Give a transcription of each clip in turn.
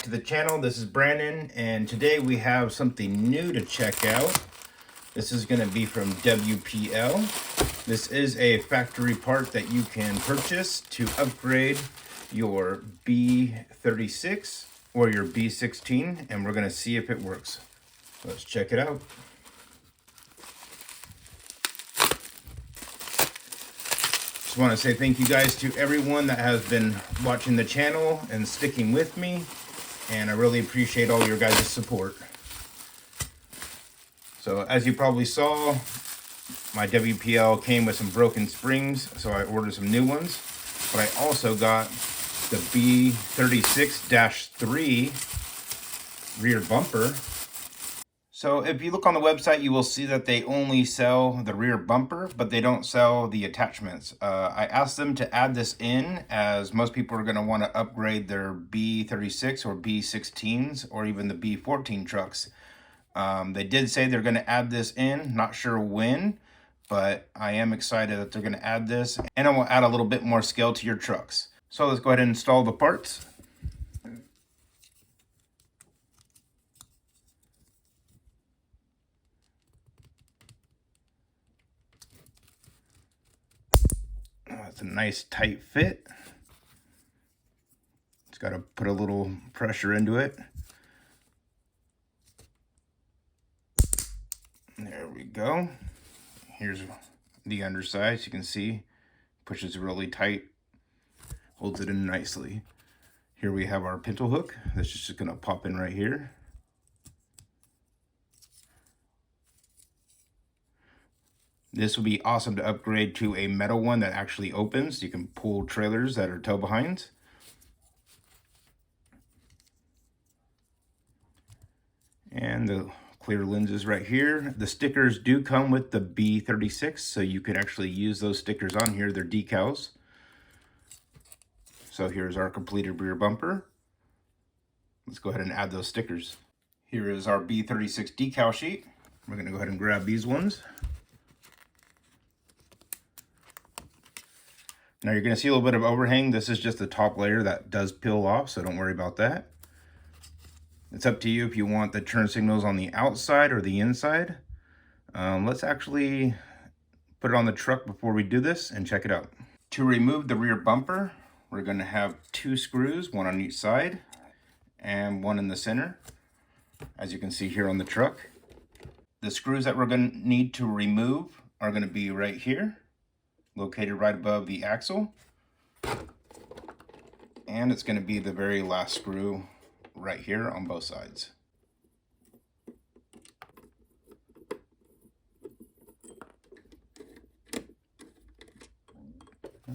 to the channel. This is Brandon, and today we have something new to check out. This is going to be from WPL. This is a factory part that you can purchase to upgrade your B36 or your B16, and we're going to see if it works. Let's check it out. Just want to say thank you guys to everyone that has been watching the channel and sticking with me, and I really appreciate all your guys' support. So as you probably saw, my WPL came with some broken springs, so I ordered some new ones, but I also got the B36-3 rear bumper. So if you look on the website, you will see that they only sell the rear bumper, but they don't sell the attachments. I asked them to add this in, as most people are going to want to upgrade their B36 or B16s or even the B14 trucks. They did say they're going to add this in, not sure when, but I am excited that they're going to add this, and it will add a little bit more scale to your trucks. So let's go ahead and install the parts. It's a nice tight fit. It's got to put a little pressure into it. There we go. Here's the underside. As you can see, pushes really tight, holds it in nicely. Here we have our pintle hook. That's just going to pop in right here. This would be awesome to upgrade to a metal one that actually opens. You can pull trailers that are tow behinds. And the clear lenses right here. The stickers do come with the B36, so you could actually use those stickers on here. They're decals. So here's our completed rear bumper. Let's go ahead and add those stickers. Here is our B36 decal sheet. We're going to go ahead and grab these ones. Now you're going to see a little bit of overhang. This is just the top layer that does peel off, so don't worry about that. It's up to you if you want the turn signals on the outside or the inside. Let's actually put it on the truck before we do this and check it out. To remove the rear bumper, we're going to have 2 screws, one on each side and one in the center, as you can see here on the truck. The screws that we're going to need to remove are going to be right here, located right above the axle, and it's going to be the very last screw right here on both sides.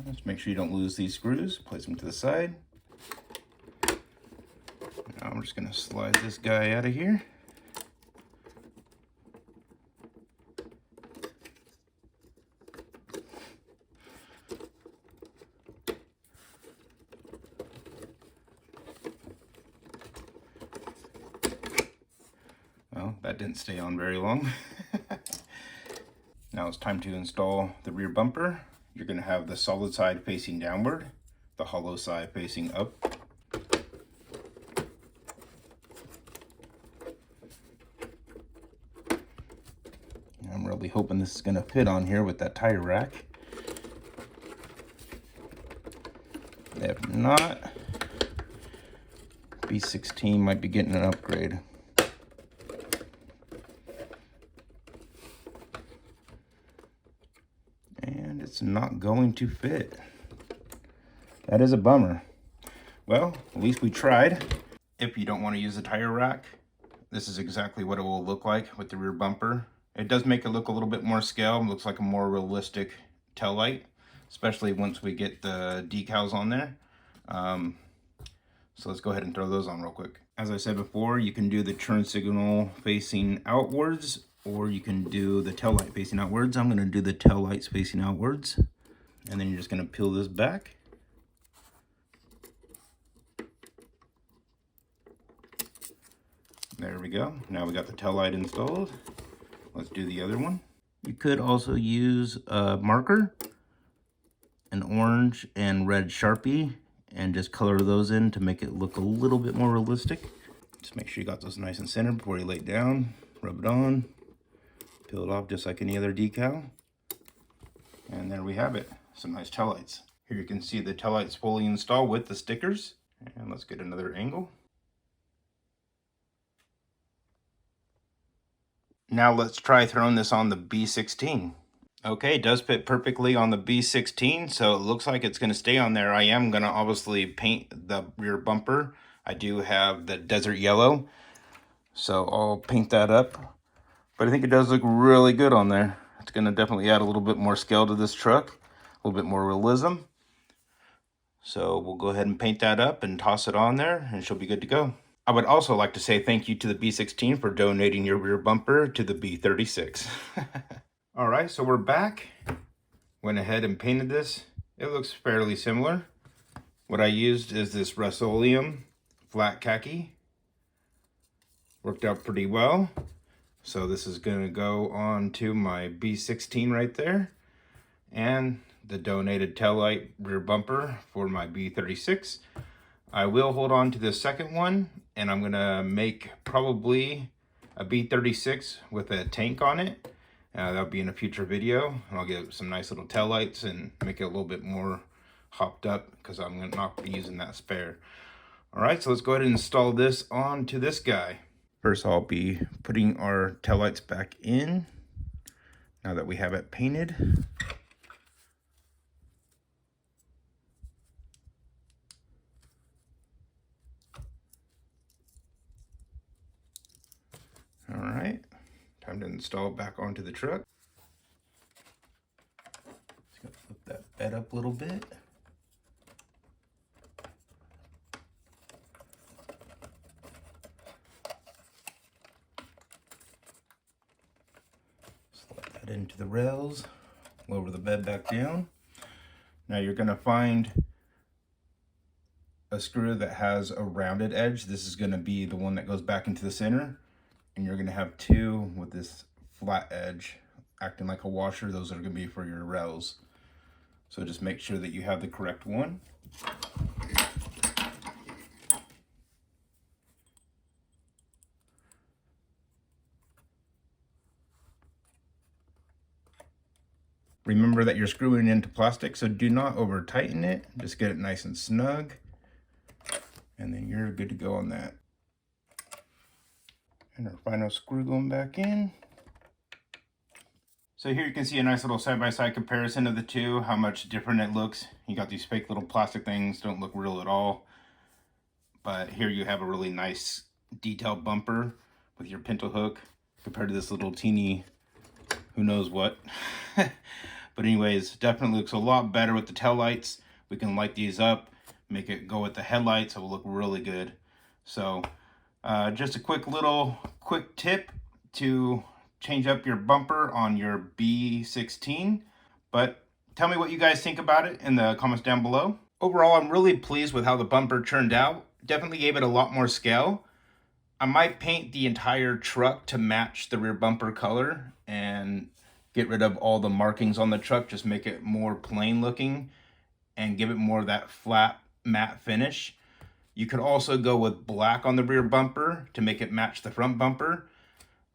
Just make sure you don't lose these screws. Place them to the side. Now we're just going to slide this guy out of here. Well, that didn't stay on very long. Now it's time to install the rear bumper. You're going to have the solid side facing downward, the hollow side facing up. I'm really hoping this is going to fit on here with that tire rack. If not, B16 might be getting an upgrade. And it's not going to fit. That is a bummer. Well, at least we tried. If you don't want to use the tire rack, this is exactly what it will look like with the rear bumper. It does make it look a little bit more scale. It looks like a more realistic tail light, especially once we get the decals on there. So let's go ahead and throw those on real quick. As I said before, you can do the turn signal facing outwards, or you can do the tail light facing outwards. I'm going to do the tail lights facing outwards. And then you're just going to peel this back. There we go. Now we got the tail light installed. Let's do the other one. You could also use a marker, an orange and red Sharpie, and just color those in to make it look a little bit more realistic. Just make sure you got those nice and centered before you lay it down. Rub it on, peel it off just like any other decal. And there we have it, some nice tail lights. Here you can see the tail lights fully installed with the stickers. And let's get another angle. Now let's try throwing this on the B16. Okay, it does fit perfectly on the B16, so it looks like it's going to stay on there. I am going to obviously paint the rear bumper. I do have the desert yellow, so I'll paint that up. But I think it does look really good on there. It's going to definitely add a little bit more scale to this truck, a little bit more realism. So we'll go ahead and paint that up and toss it on there, and she'll be good to go. I would also like to say thank you to the B16 for donating your rear bumper to the B36. All right, so we're back. Went ahead and painted this. It looks fairly similar. What I used is this Rust-Oleum flat khaki. Worked out pretty well. So this is going to go on to my B16 right there. And the donated taillight rear bumper for my B36. I will hold on to the second one, and I'm going to make probably a B36 with a tank on it. That'll be in a future video. I'll get some nice little tail lights and make it a little bit more hopped up because I'm not be using that spare. All right, so let's go ahead and install this onto this guy. First, I'll be putting our tail lights back in now that we have it painted. All right, time to install it back onto the truck. Just gonna flip that bed up a little bit. Slide that into the rails, lower the bed back down. Now you're gonna find a screw that has a rounded edge. This is gonna be the one that goes back into the center. And you're gonna have two with this flat edge acting like a washer. Those are gonna be for your rails. So just make sure that you have the correct one. Remember that you're screwing into plastic, so do not over tighten it. Just get it nice and snug. And then you're good to go on that. And our final screw going back in. So here you can see a nice little side-by-side comparison of the two, how much different it looks. You got these fake little plastic things, don't look real at all. But here you have a really nice detailed bumper with your pinto hook compared to this little teeny, who knows what. But anyways, definitely looks a lot better with the tail lights. We can light these up, make it go with the headlights, so it will look really good. So just a quick tip to change up your bumper on your B16. But tell me what you guys think about it in the comments down below. Overall, I'm really pleased with how the bumper turned out. Definitely gave it a lot more scale. I might paint the entire truck to match the rear bumper color and get rid of all the markings on the truck, just make it more plain looking and give it more of that flat matte finish. You could also go with black on the rear bumper to make it match the front bumper,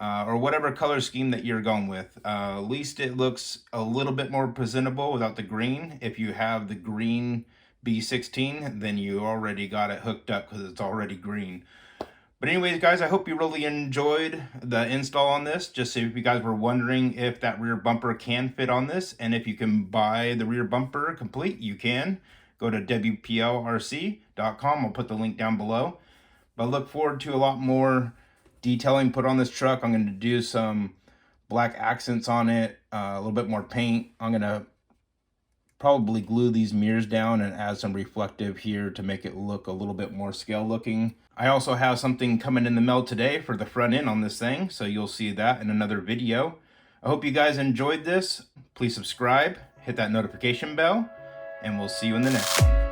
or whatever color scheme that you're going with. At least it looks a little bit more presentable without the green. If you have the green B16, then you already got it hooked up because it's already green. But anyways, guys, I hope you really enjoyed the install on this. Just so if you guys were wondering if that rear bumper can fit on this, and if you can buy the rear bumper complete, you can. Go to WPLRC.com. I'll put the link down below. But I look forward to a lot more detailing put on this truck. I'm going to do some black accents on it, a little bit more paint. I'm going to probably glue these mirrors down and add some reflective here to make it look a little bit more scale looking. I also have something coming in the mail today for the front end on this thing, so you'll see that in another video. I hope you guys enjoyed this. Please subscribe, hit that notification bell, and we'll see you in the next one.